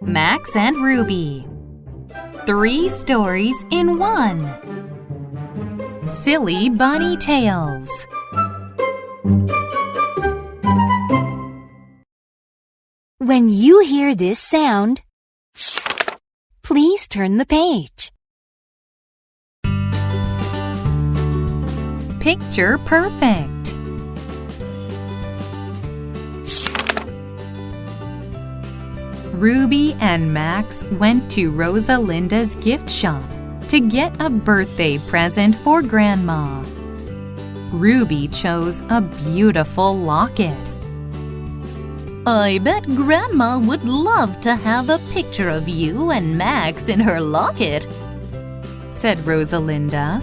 Max and Ruby. 3 stories in 1. Silly Bunny Tales. When you hear this sound, please turn the page. Picture perfect. Ruby and Max went to Rosalinda's gift shop to get a birthday present for Grandma. Ruby chose a beautiful locket. I bet Grandma would love to have a picture of you and Max in her locket, said Rosalinda.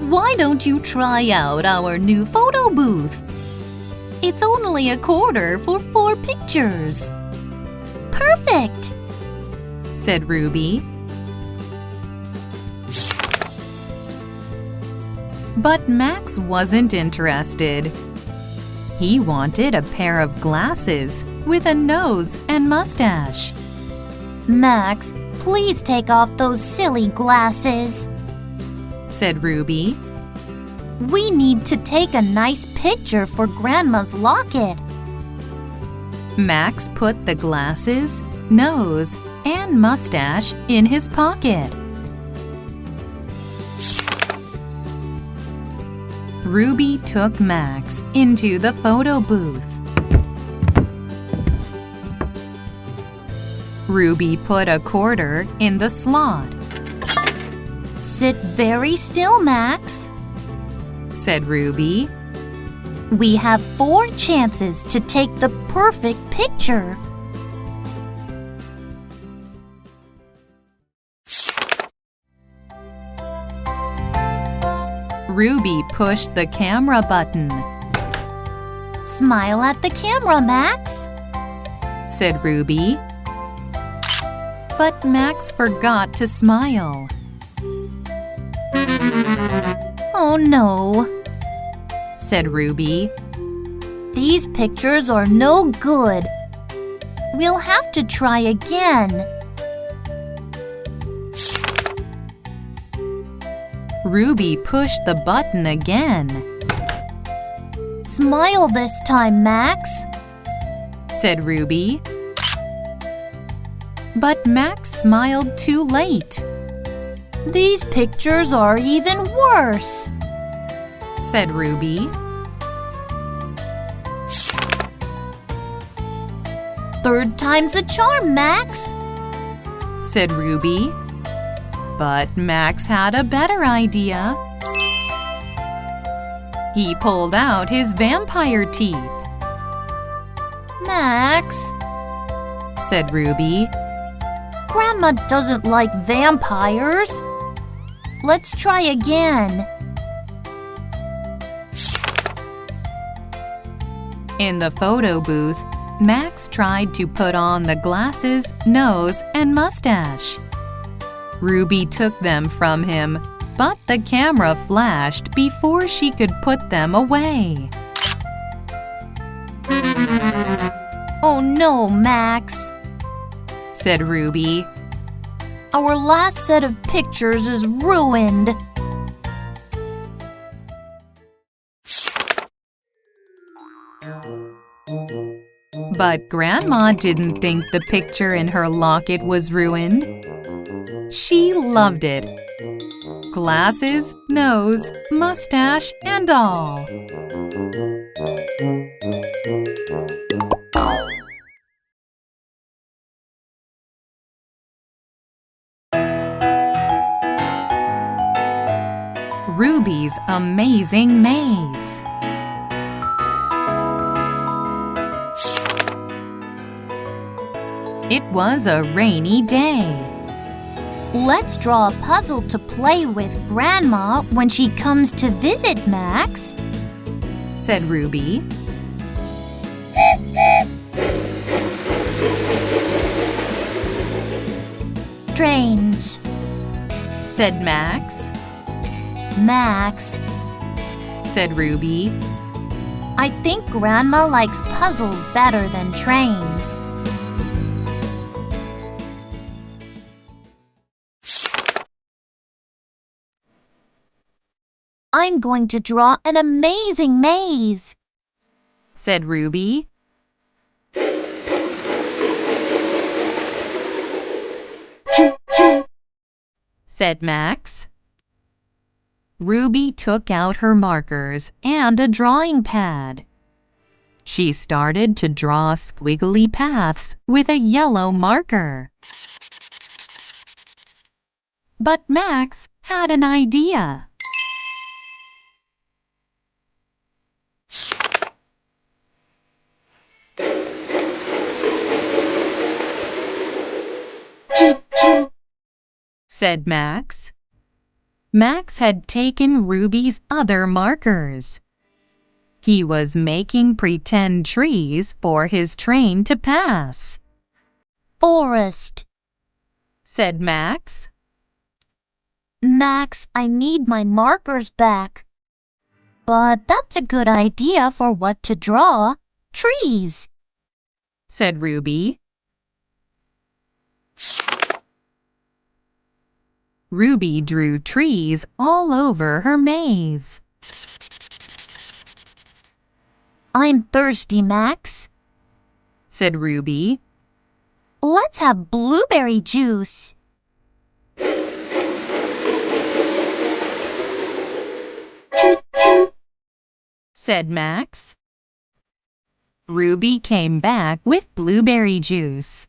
Why don't you try out our new photo booth? It's only $0.25 for 4 pictures. Perfect, said Ruby. But Max wasn't interested. He wanted a pair of glasses with a nose and mustache. Max, please take off those silly glasses, said Ruby. We need to take a nice picture for Grandma's locket. Max put the glasses, nose, and mustache in his pocket. Ruby took Max into the photo booth. Ruby put a quarter in the slot. Sit very still, Max, said Ruby. We have 4 chances to take the perfect picture. Ruby pushed the camera button. Smile at the camera, Max, said Ruby. But Max forgot to smile. Oh no, said Ruby. These pictures are no good. We'll have to try again. Ruby pushed the button again. Smile this time, Max, said Ruby. But Max smiled too late. These pictures are even worse, said Ruby. Third time's a charm, Max, said Ruby. But Max had a better idea. He pulled out his vampire teeth. Max, said Ruby. Grandma doesn't like vampires. Let's try again. In the photo booth, Max tried to put on the glasses, nose, and mustache. Ruby took them from him, but the camera flashed before she could put them away. Oh no, Max, said Ruby. Our last set of pictures is ruined. But Grandma didn't think the picture in her locket was ruined. She loved it. Glasses, nose, mustache, and all. Ruby's Amazing Maze. It was a rainy day. Let's draw a puzzle to play with Grandma when she comes to visit, Max, said Ruby. Trains, said Max. Max, said Ruby. I think Grandma likes puzzles better than trains. I'm going to draw an amazing maze, said Ruby. Choo choo, Said Max. Ruby took out her markers and a drawing pad. She started to draw squiggly paths with a yellow marker. But Max had an idea. choo choo. Said Max. Max had taken Ruby's other markers. He was making pretend trees for his train to pass. Forest. Said Max. Max, I need my markers back. But that's a good idea for what to draw. Trees. Said Ruby. Ruby drew trees all over her maze. I'm thirsty, Max. Said Ruby. Let's have blueberry juice. Choo choo. Said Max. Ruby came back with blueberry juice.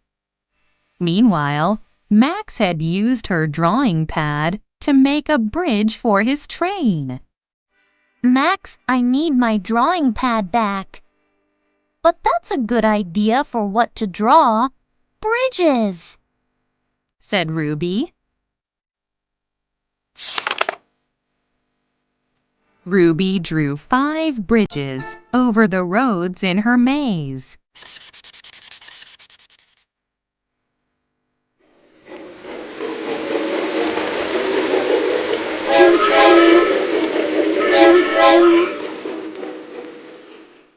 Meanwhile, Max had used her drawing pad to make a bridge for his train. Max, I need my drawing pad back. But that's a good idea for what to draw. Bridges. Said Ruby. Ruby drew 5 bridges over the roads in her maze. Choo choo. Choo choo.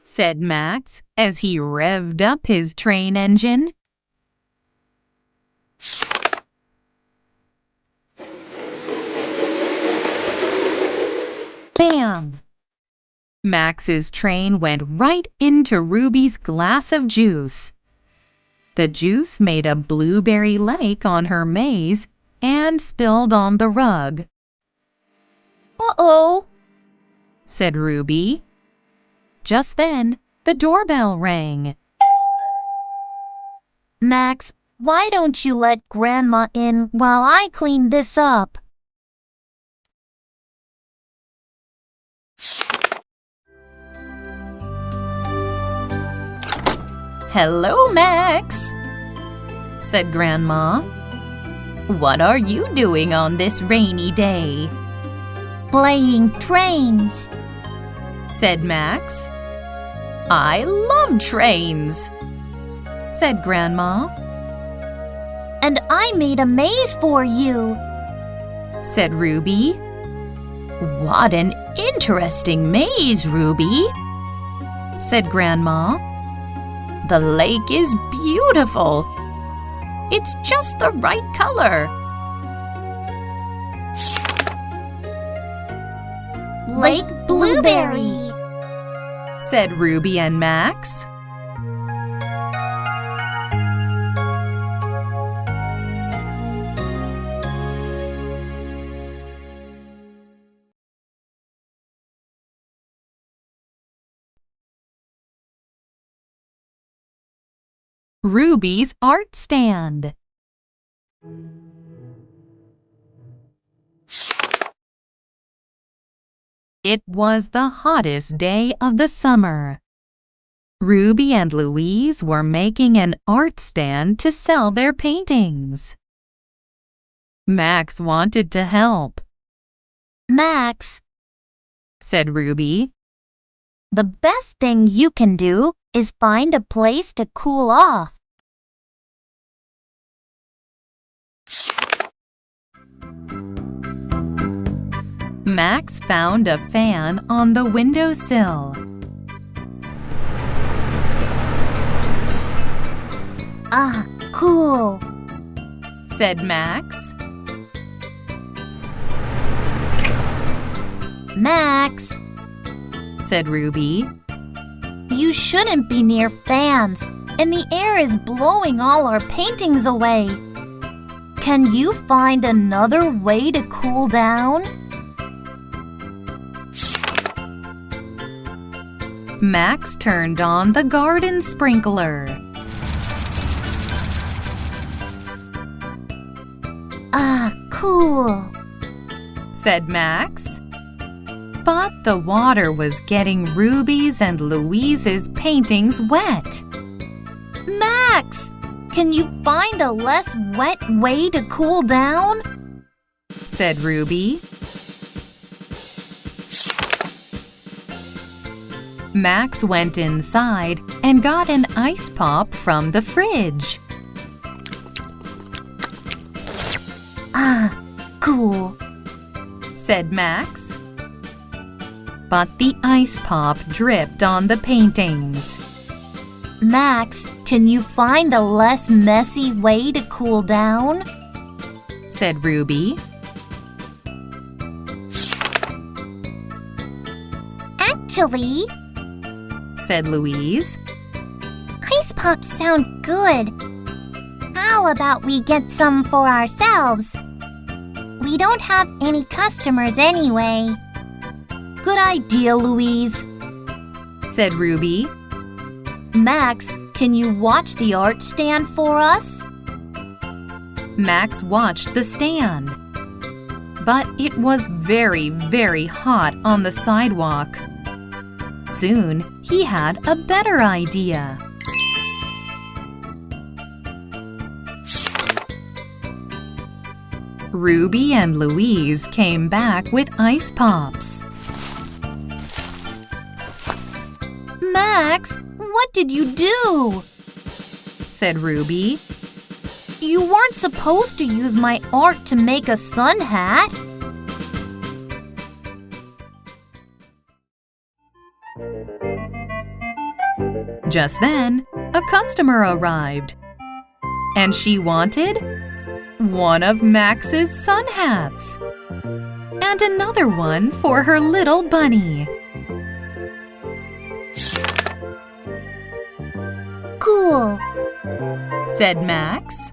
Said Max as he revved up his train engine. Bam! Max's train went right into Ruby's glass of juice. The juice made a blueberry lake on her maze and spilled on the rug. Uh-oh, Said Ruby. Just then, the doorbell rang. Max, why don't you let Grandma in while I clean this up? Hello, Max, said Grandma. What are you doing on this rainy day? Playing trains. Said Max. I love trains, said Grandma. And I made a maze for you. Said Ruby. What an interesting maze, Ruby, said Grandma. The lake is beautiful. It's just the right color. Lake Blueberry. Said Ruby and Max. Ruby's art stand. It was the hottest day of the summer. Ruby and Louise were making an art stand to sell their paintings. Max wanted to help. Max, Said Ruby. the best thing you can do is find a place to cool off. Max found a fan on the windowsill. Ah, cool, said Max. Max, said Ruby. you shouldn't be near fans, and the air is blowing all our paintings away. Can you find another way to cool down? Max turned on the garden sprinkler. Ah, cool, said Max. But the water was getting Ruby's and Louise's paintings wet. Max, can you find a less wet way to cool down? said Ruby. Max went inside and got an ice pop from the fridge. Ah, cool, said Max. But the ice pop dripped on the paintings. Max, can you find a less messy way to cool down? said Ruby. Actually, said Louise. ice pops sound good. How about we get some for ourselves? We don't have any customers anyway. Good idea, Louise, said Ruby. Max, can you watch the art stand for us? Max watched the stand. But it was very, very hot on the sidewalk. Soon, he had a better idea. Ruby and Louise came back with ice pops. Max, what did you do? said Ruby. You weren't supposed to use my art to make a sun hat. Just then, a customer arrived. And she wanted one of Max's sun hats and another one for her little bunny. Cool, said Max.